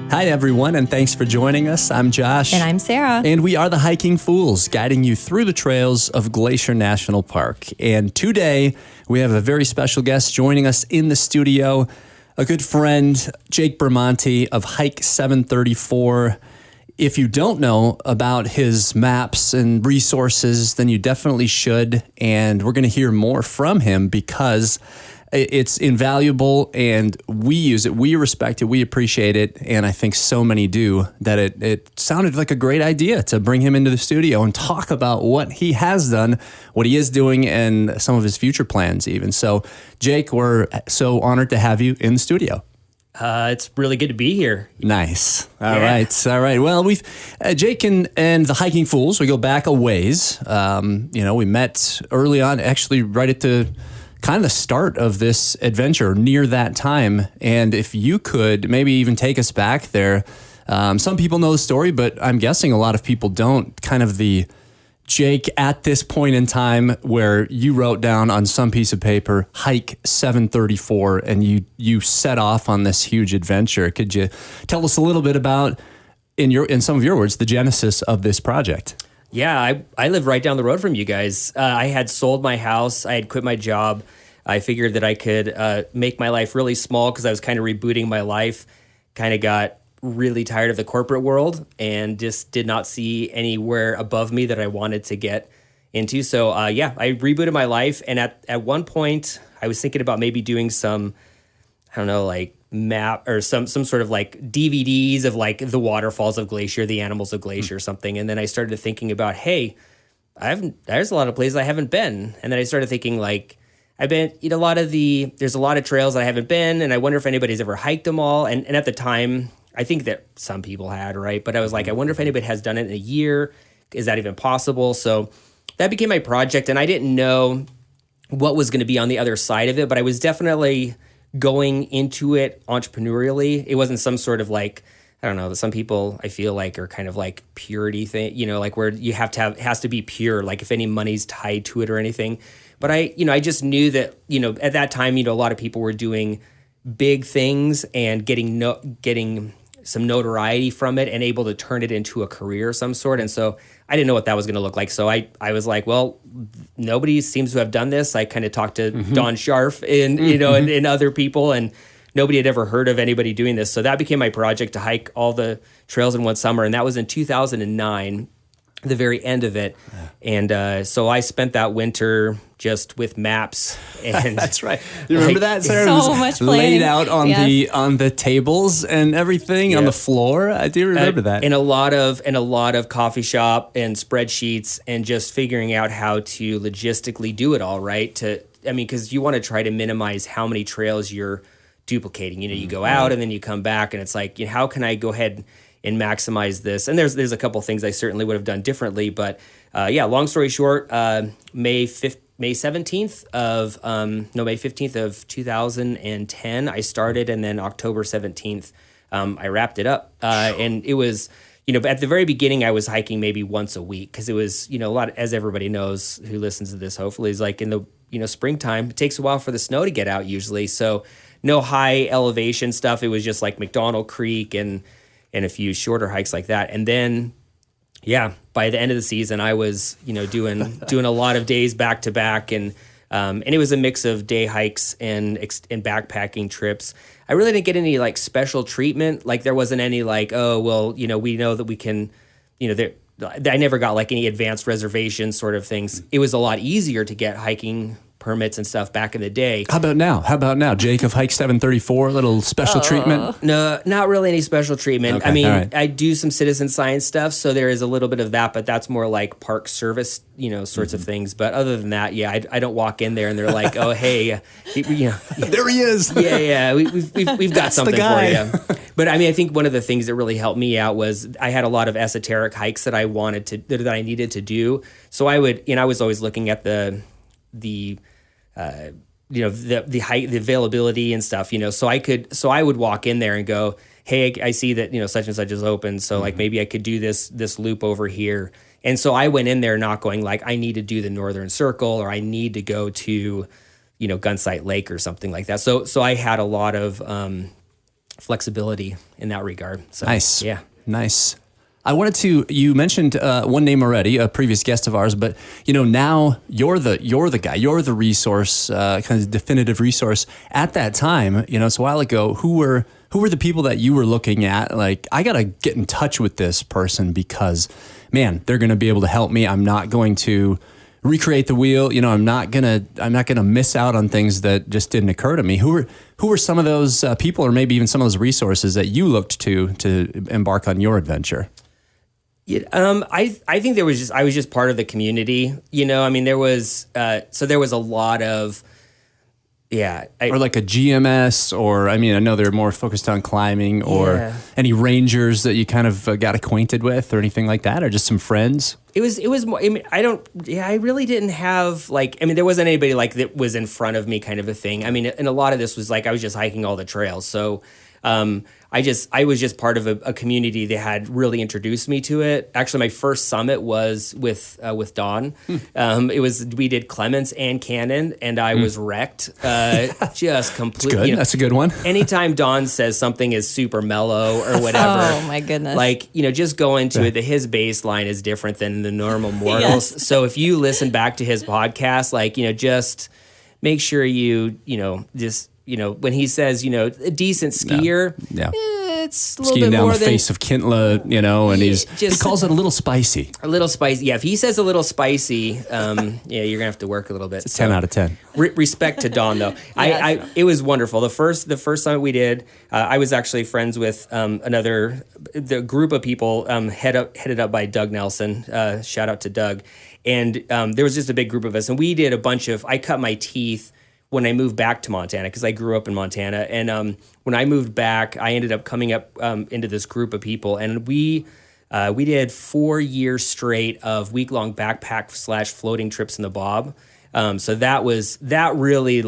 Hi, everyone, and thanks for joining us. I'm Josh. And I'm Sarah. And we are the Hiking Fools, guiding you through the trails of Glacier National Park. And today, we have a very special guest joining us in the studio, a good friend, Jake Bramante of Hike734. If you don't know about his maps and resources, then you definitely should. And we're going to hear more from him because it's invaluable and we use it. We respect it. We appreciate it. And I think so many do that it sounded like a great idea to bring him into the studio and talk about what he has done, what he is doing, and some of his future plans even. So, Jake, we're so honored to have you in the studio. It's really good to be here. Nice. All right. Well, we've Jake and the Hiking Fools, we go back a ways. We met early on, actually right at the kind of the start of this adventure, near that time. And if you could maybe even take us back there. Some people know the story, but I'm guessing a lot of people don't. Kind of the Jake at this point in time where you wrote down on some piece of paper, Hike 734, and you set off on this huge adventure. Could you tell us a little bit about, in some of your words, the genesis of this project? Yeah, I live right down the road from you guys. I had sold my house. I had quit my job. I figured that I could make my life really small because I was kind of rebooting my life. Kind of got really tired of the corporate world and just did not see anywhere above me that I wanted to get into. So, I rebooted my life. And at one point, I was thinking about maybe doing some, I don't know, like map or some sort of like DVDs of like the waterfalls of Glacier, the animals of Glacier or something. And then I started thinking about, hey, there's a lot of places I haven't been. And then I started thinking like, I've been there's a lot of trails that I haven't been, and I wonder if anybody's ever hiked them all. And at the time, I think that some people had, right? But I was like, I wonder if anybody has done it in a year. Is that even possible? So that became my project, and I didn't know what was going to be on the other side of it, but I was definitely going into it entrepreneurially. It wasn't some sort of like, I don't know, some people I feel like are kind of like purity thing, like where you has to be pure, like if any money's tied to it or anything. But I just knew that, at that time, a lot of people were doing big things and getting some notoriety from it and able to turn it into a career of some sort. And so I didn't know what that was going to look like. So I was like, well, nobody seems to have done this. I kind of talked to Don Scharf and other people, and nobody had ever heard of anybody doing this. So that became my project to hike all the trails in one summer. And that was in 2009, the very end of it. And so I spent that winter just with maps. And that's right. You remember that, Sarah? So much planning. Laid out on the tables and everything on the floor. I do remember that. In a lot of coffee shop and spreadsheets, and just figuring out how to logistically do it all right. Because you want to try to minimize how many trails you're duplicating. You go out and then you come back, and it's like, how can I go ahead and maximize this? And there's a couple things I certainly would have done differently, but long story short, May 15th of 2010 I started, and then October 17th I wrapped it up. And it was, at the very beginning I was hiking maybe once a week, because it was, a lot, as everybody knows who listens to this hopefully, is like in the springtime, it takes a while for the snow to get out usually. So no high elevation stuff. It was just like McDonald Creek and a few shorter hikes like that. And then, by the end of the season, I was, doing a lot of days back to back, and it was a mix of day hikes and backpacking trips. I really didn't get any like special treatment. Like there wasn't any like, oh, well, we know that we can, I never got like any advanced reservation sort of things. It was a lot easier to get hiking permits and stuff back in the day. How about now? Jake of Hike734, a little special treatment? No, not really any special treatment. Okay, all right. I do some citizen science stuff, so there is a little bit of that, but that's more like park service, sorts of things. But other than that, I don't walk in there and they're like, oh, hey, there he is. Yeah, we've got something for you. But I think one of the things that really helped me out was I had a lot of esoteric hikes that I needed to do. So I was always looking at the height, the availability and stuff, so I would walk in there and go, hey, I see that, such and such is open. So like, maybe I could do this loop over here. And so I went in there not going like, I need to do the Northern Circle, or I need to go to, Gunsight Lake or something like that. So I had a lot of flexibility in that regard. So, Nice. Yeah. Nice. You mentioned one name already, a previous guest of ours, but now you're the guy, you're the resource, kind of definitive resource. At that time, it's a while ago, who were the people that you were looking at? Like, I got to get in touch with this person because, man, they're going to be able to help me. I'm not going to recreate the wheel. I'm not gonna miss out on things that just didn't occur to me. Who were some of those people, or maybe even some of those resources that you looked to embark on your adventure? Yeah, I think I was just part of the community. There was a lot of, or like a GMS, or I know they're more focused on climbing, or any rangers that you kind of got acquainted with, or anything like that, or just some friends. It was more, I really didn't have there wasn't anybody that was in front of me kind of a thing. And a lot of this was I was just hiking all the trails. So, I was just part of a community that had really introduced me to it. Actually, my first summit was with Don. We did Clements and Cannon, and I was wrecked, just completely. That's a good one. Anytime Don says something is super mellow or whatever, oh my goodness, just go into it. His baseline is different than the normal mortals. Yes. So if you listen back to his podcast, just make sure when he says, a decent skier, it's a little skiing bit down more the than face of Kintla, and he calls it a little spicy. A little spicy. Yeah, if he says a little spicy, you're gonna have to work a little bit. It's a 10 out of 10. Respect to Don, though. Yes. It was wonderful. The first summit we did, I was actually friends with the group of people headed up by Doug Nelson. Shout out to Doug. And there was just a big group of us, and we did I cut my teeth when I moved back to Montana, because I grew up in Montana. And when I moved back, I ended up coming up into this group of people, and we did 4 years straight of week-long backpack / floating trips in the Bob. So that really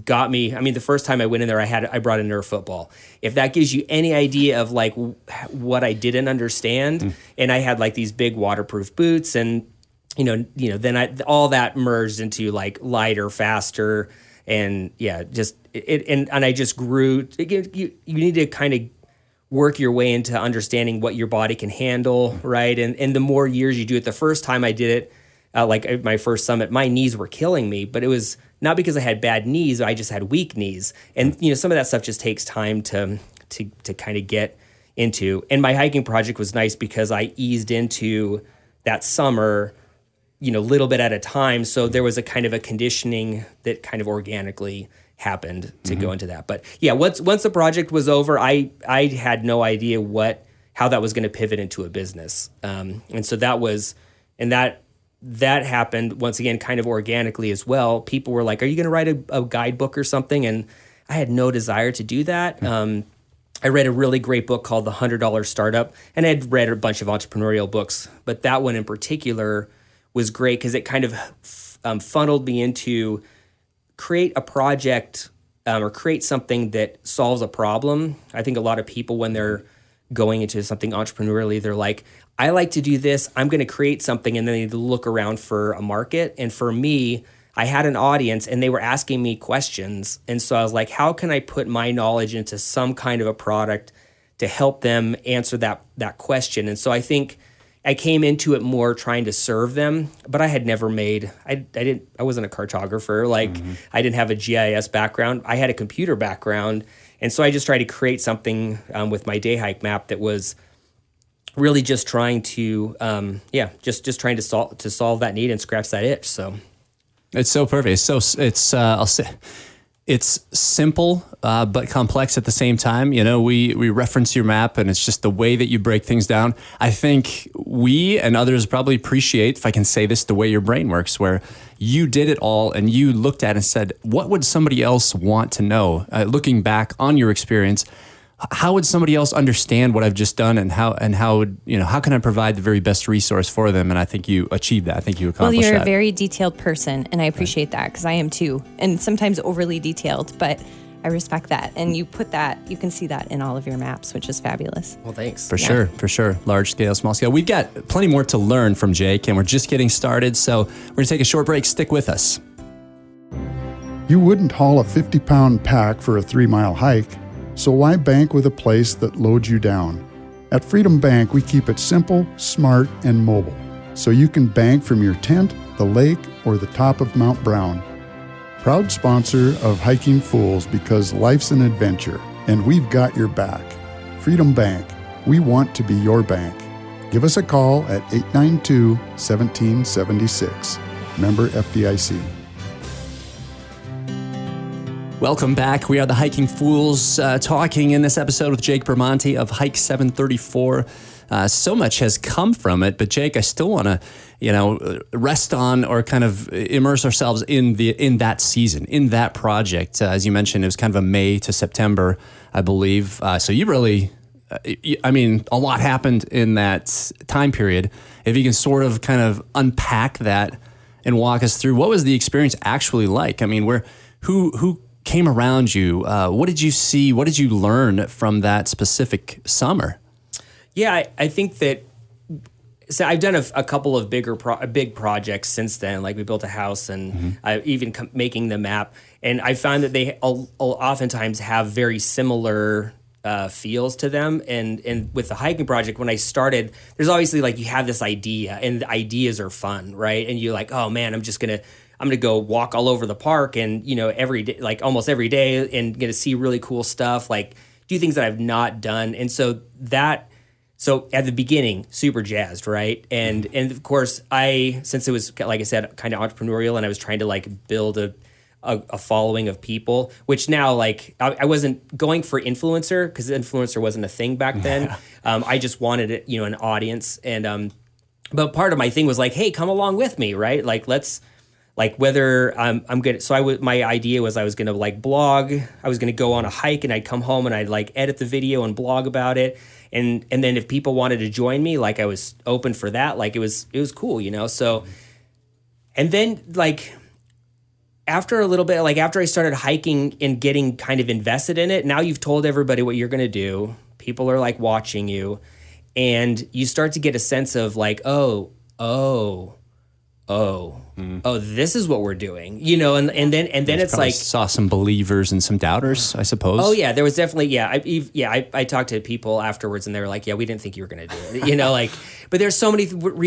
got me. The first time I went in there, I brought a Nerf football. If that gives you any idea of what I didn't understand, and I had these big waterproof boots, and then all that merged into lighter, faster, and and I just grew. You need to kind of work your way into understanding what your body can handle, right? And the more years you do it, the first time I did it, my first summit, my knees were killing me, but it was not because I had bad knees. I just had weak knees, and some of that stuff just takes time to kind of get into. And my hiking project was nice because I eased into that summer, little bit at a time. So there was a kind of a conditioning that kind of organically happened to go into that. But once the project was over, I had no idea how that was going to pivot into a business. And so that happened once again, kind of organically as well. People were like, "Are you going to write a guidebook or something?" And I had no desire to do that. I read a really great book called The $100 Startup, and I had read a bunch of entrepreneurial books, but that one in particular was great because it kind of funneled me into create a project or create something that solves a problem. I think a lot of people, when they're going into something entrepreneurially, they're like, I like to do this, I'm going to create something, and then they look around for a market. And for me, I had an audience and they were asking me questions. And so I was like, how can I put my knowledge into some kind of a product to help them answer that question? And so I think I came into it more trying to serve them, but I had never I wasn't a cartographer. I didn't have a GIS background. I had a computer background. And so I just tried to create something with my day hike map that was really just trying to, just trying to solve that need and scratch that itch. So it's so perfect. I'll say, it's simple, but complex at the same time. We reference your map, and it's just the way that you break things down. I think we and others probably appreciate, if I can say this, the way your brain works, where you did it all and you looked at it and said, what would somebody else want to know? Looking back on your experience, how would somebody else understand what I've just done, and how can I provide the very best resource for them? And I think you achieved that. I think you accomplished that. Well, you're a very detailed person, and I appreciate that, because I am too, and sometimes overly detailed, but I respect that. And you can see that in all of your maps, which is fabulous. Well, thanks. For sure. Large scale, small scale. We've got plenty more to learn from Jake, and we're just getting started. So we're going to take a short break. Stick with us. You wouldn't haul a 50-pound pack for a 3-mile hike. So why bank with a place that loads you down? At Freedom Bank, we keep it simple, smart, and mobile, so you can bank from your tent, the lake, or the top of Mount Brown. Proud sponsor of Hiking Fools, because life's an adventure, and we've got your back. Freedom Bank, we want to be your bank. Give us a call at 892-1776. Member FDIC. Welcome back. We are the Hiking Fools, talking in this episode with Jake Bramante of Hike734. So much has come from it, but Jake, I still want to, rest on or kind of immerse ourselves in that season, in that project. As you mentioned, it was kind of a May to September, I believe. So you really, a lot happened in that time period. If you can sort of kind of unpack that and walk us through, what was the experience actually like? I mean, who came around you? What did you see? What did you learn from that specific summer? Yeah, I think that. So I've done a couple of big projects since then. Like we built a house, and even making the map. And I found that they oftentimes have very similar feels to them. And with the hiking project, when I started, there's obviously like you have this idea, and the ideas are fun, right? And you're like, oh man, I'm gonna go walk all over the park, and every day, like almost every day, and gonna see really cool stuff, like do things that I've not done. And so at the beginning, super jazzed, right? And of course, since it was, like I said, kind of entrepreneurial, and I was trying to like build a following of people, which now, like, I wasn't going for influencer, because influencer wasn't a thing back then. I just wanted it, an audience. And but part of my thing was like, hey, come along with me, right? Like, let's, like, whether I'm gonna. So my idea was I was gonna like blog. I was gonna go on a hike, and I'd come home and I'd like edit the video and blog about it. And then if people wanted to join me, like I was open for that. Like it was cool, So, and then like after a little bit, like after I started hiking and getting kind of invested in it, now you've told everybody what you're going to do. People are like watching you, and you start to get a sense of like, oh, this is what we're doing, and then it's like saw some believers and some doubters, I suppose. Oh yeah, there was definitely I talked to people afterwards, and they were like, yeah, we didn't think you were going to do it, but there's so many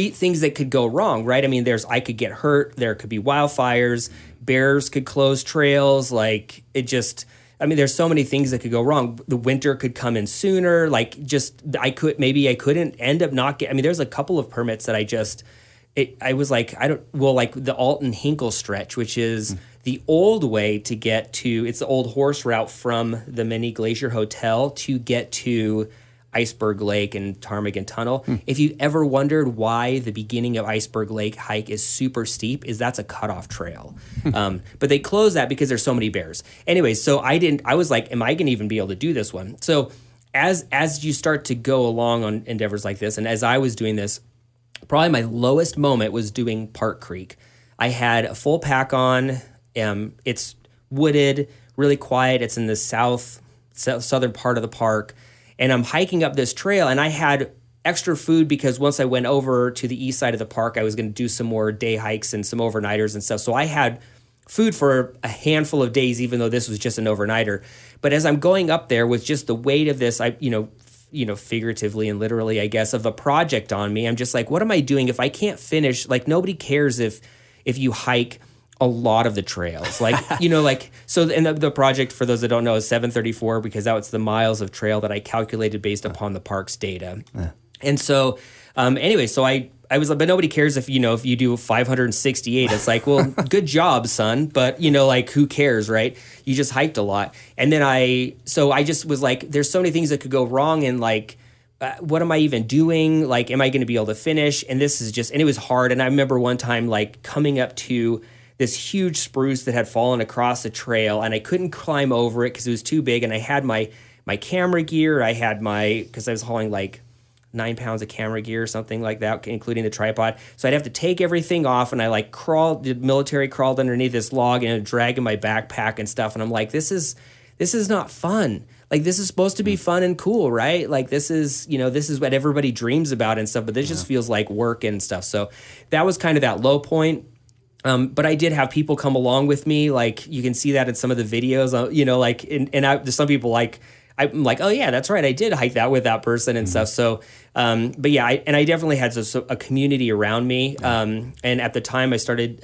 things that could go wrong, right? I mean, I could get hurt, there could be wildfires, bears could close trails, like it just. I mean, there's so many things that could go wrong. The winter could come in sooner. Like, I couldn't end up not getting. I mean, there's a couple of permits that I was like, like the Alton Hinkle stretch, which is the old way to get to, it's the old horse route from the Mini Glacier Hotel to get to Iceberg Lake and Ptarmigan Tunnel. If you've ever wondered why the beginning of Iceberg Lake hike is super steep, that's a cutoff trail. But they closed that because there's so many bears. Anyway, so I was like, am I going to even be able to do this one? So as you start to go along on endeavors like this, and as I was doing this, probably my lowest moment was doing Park Creek. I had a full pack on. It's wooded, really quiet. It's in the southern part of the park. And I'm hiking up this trail, and I had extra food because once I went over to the east side of the park, I was going to do some more day hikes and some overnighters and stuff. So I had food for a handful of days, even though this was just an overnighter. But as I'm going up there with just the weight of this, figuratively and literally, I guess, of a project on me, I'm just like, what am I doing if I can't finish? Like, nobody cares if you hike a lot of the trails, like, so. And the project, for those that don't know, is 734, because that was the miles of trail that I calculated based upon the park's data. And so, anyway, so I was like, but nobody cares if you do 568. It's like, well, good job, son. But who cares, right? You just hiked a lot. And then I just was like, there's so many things that could go wrong, and like, what am I even doing? Like, am I going to be able to finish? And this is just, and it was hard. And I remember one time like coming up to this huge spruce that had fallen across the trail, and I couldn't climb over it because it was too big. And I had my camera gear. I had because I was hauling like 9 pounds of camera gear or something like that, including the tripod. So I'd have to take everything off, and I like crawled underneath this log and dragging my backpack and stuff. And I'm like, this is not fun. Like, this is supposed to be fun and cool, right? Like, this is what everybody dreams about and stuff, but this just feels like work and stuff. So that was kind of that low point. But I did have people come along with me. Like, you can see that in some of the videos, there's some people like, I'm like, oh yeah, that's right, I did hike that with that person and stuff. So, but yeah, I definitely had a community around me. And at the time, I started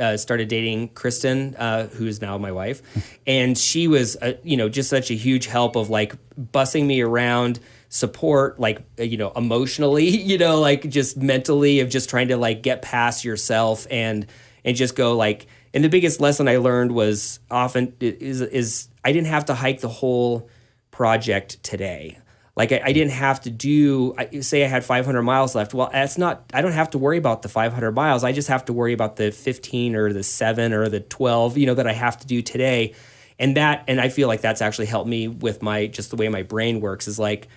dating Kristen, who's now my wife, and she was, just such a huge help of like bussing me around, support, like, emotionally, like just mentally, of just trying to like get past yourself and just go like. And the biggest lesson I learned was often is I didn't have to hike the whole project today. Like I didn't have to say I had 500 miles left. Well, I don't have to worry about the 500 miles. I just have to worry about the 15 or the 7 or the 12, that I have to do today. And I feel like that's actually helped me with just the way my brain works is like,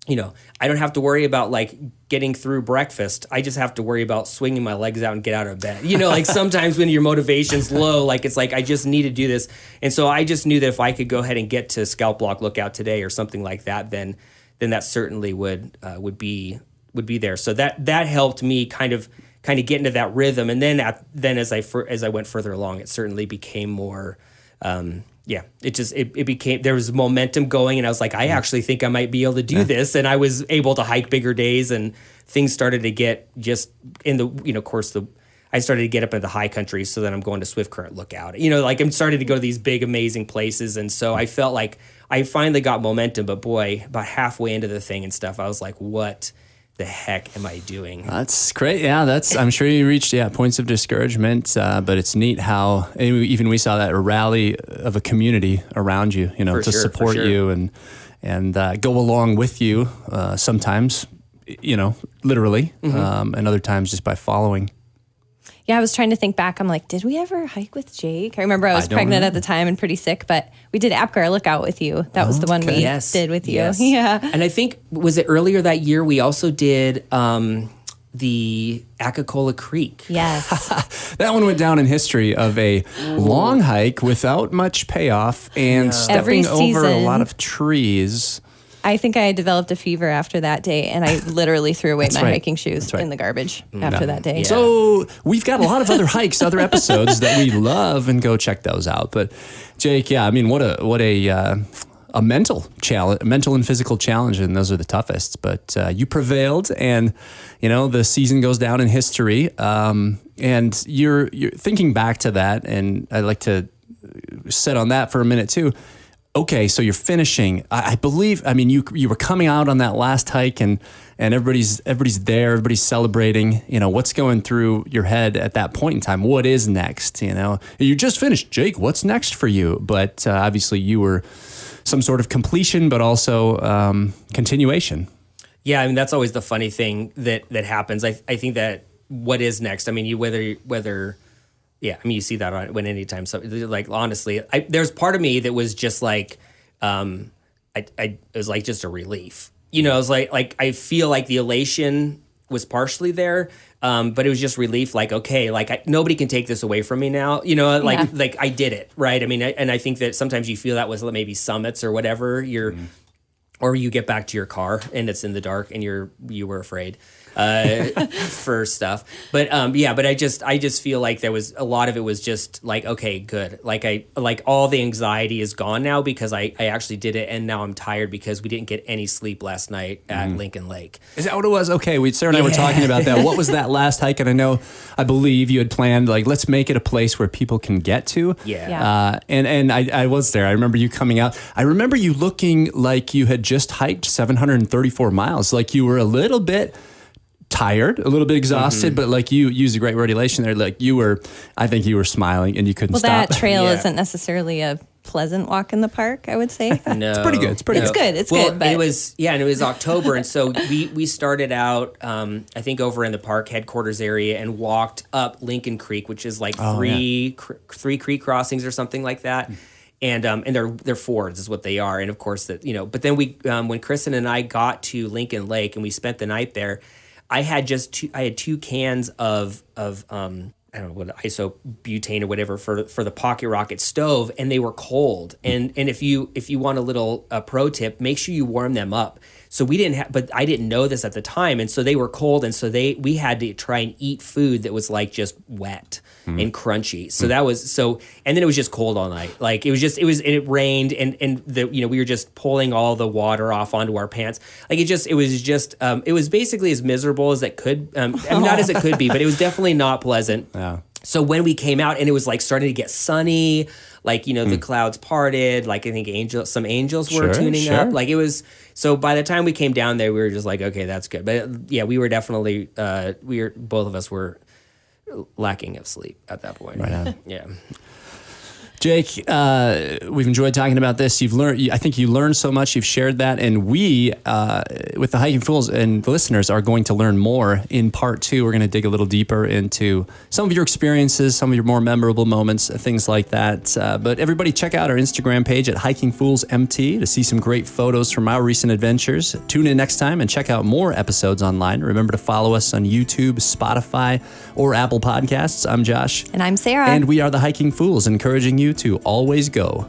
I don't have to worry about like getting through breakfast. I just have to worry about swinging my legs out and get out of bed. Like sometimes when your motivation's low, like it's like, I just need to do this. And so I just knew that if I could go ahead and get to Scalp Block Lookout today or something like that, then that certainly would be there. So that helped me kind of get into that rhythm. And then as I went further along, it certainly became more, it became, there was momentum going, and I was like, I actually think I might be able to do this. And I was able to hike bigger days, and things started to get just in the, I started to get up into the high country. So then I'm going to Swift Current Lookout, like I'm starting to go to these big, amazing places. And so I felt like I finally got momentum, but boy, about halfway into the thing and stuff, I was like, what the heck am I doing? That's great. Yeah, I'm sure you reached points of discouragement, but it's neat how even we saw that rally of a community around you, to support you and go along with you. Sometimes, literally, and other times just by following. Yeah, I was trying to think back. I'm like, did we ever hike with Jake? I remember I was pregnant at the time and pretty sick, but we did Apgar Lookout with you. That was the one we did with you. Yes. Yeah. And I think, was it earlier that year, we also did the Akakola Creek. Yes. That one went down in history of a long hike without much payoff and stepping over a lot of trees. I think I developed a fever after that day, and I literally threw away my hiking shoes in the garbage after that day. Yeah. So we've got a lot of other hikes, other episodes that we love, and go check those out. But Jake, what a mental challenge, mental and physical challenge, and those are the toughest. But you prevailed, and the season goes down in history. And you're thinking back to that, and I'd like to sit on that for a minute too. Okay, so you're finishing. I believe. You were coming out on that last hike, and everybody's there. Everybody's celebrating. What's going through your head at that point in time? What is next? You just finished, Jake. What's next for you? But obviously, you were some sort of completion, but also continuation. Yeah, that's always the funny thing that happens. I think that what is next. Whether. Yeah, you see that on anytime. So, like, honestly, there's part of me that was just like, it was like just a relief. It was like I feel like the elation was partially there, but it was just relief. Like, okay, like nobody can take this away from me now. Like I did it, right? And I think that sometimes you feel that with maybe summits or whatever. Or you get back to your car and it's in the dark and you were afraid. For stuff. But but I just feel like there was a lot of it was just like, okay, good. Like all the anxiety is gone now because I actually did it, and now I'm tired because we didn't get any sleep last night at Lincoln Lake. Is that what it was? Okay, Sarah and I were talking about that. What was that last hike? And I believe you had planned, like, let's make it a place where people can get to. Yeah. And I was there. I remember you coming out. I remember you looking like you had just hiked 734 miles. Like you were a little bit tired, a little bit exhausted, but like you used a great word relation there. Like I think you were smiling and you couldn't stop. Well, that trail isn't necessarily a pleasant walk in the park, I would say. No. It's pretty good. It's good. It's good. But it was October. And so we started out, I think over in the park headquarters area and walked up Lincoln Creek, which is like three creek crossings or something like that. And they're fords is what they are. And of course but then we, when Kristen and I got to Lincoln Lake and we spent the night there, I had two cans of I don't know what isobutane or whatever for the pocket rocket stove, and they were cold. And if you want a little pro tip, make sure you warm them up. So we didn't have, but I didn't know this at the time, and so they were cold, and so we had to try and eat food that was like just wet and crunchy. So that was and then it was just cold all night. Like it rained, and we were just pulling all the water off onto our pants. Like it was basically as miserable as it could, not as it could be, but it was definitely not pleasant. Yeah. So when we came out and it was like starting to get sunny, like, the clouds parted, like I think some angels were tuning up. Like it was, so by the time we came down there, we were just like, okay, that's good. But yeah, we were definitely, both of us were lacking of sleep at that point. Right on. Yeah. Jake, we've enjoyed talking about this. I think you learned so much. You've shared that, and we, with the Hiking Fools and the listeners, are going to learn more in part 2. We're going to dig a little deeper into some of your experiences, some of your more memorable moments, things like that. But everybody, check out our Instagram page at Hiking Fools MT to see some great photos from our recent adventures. Tune in next time and check out more episodes online. Remember to follow us on YouTube, Spotify, or Apple Podcasts. I'm Josh. And I'm Sarah. And we are the Hiking Fools, encouraging you to always go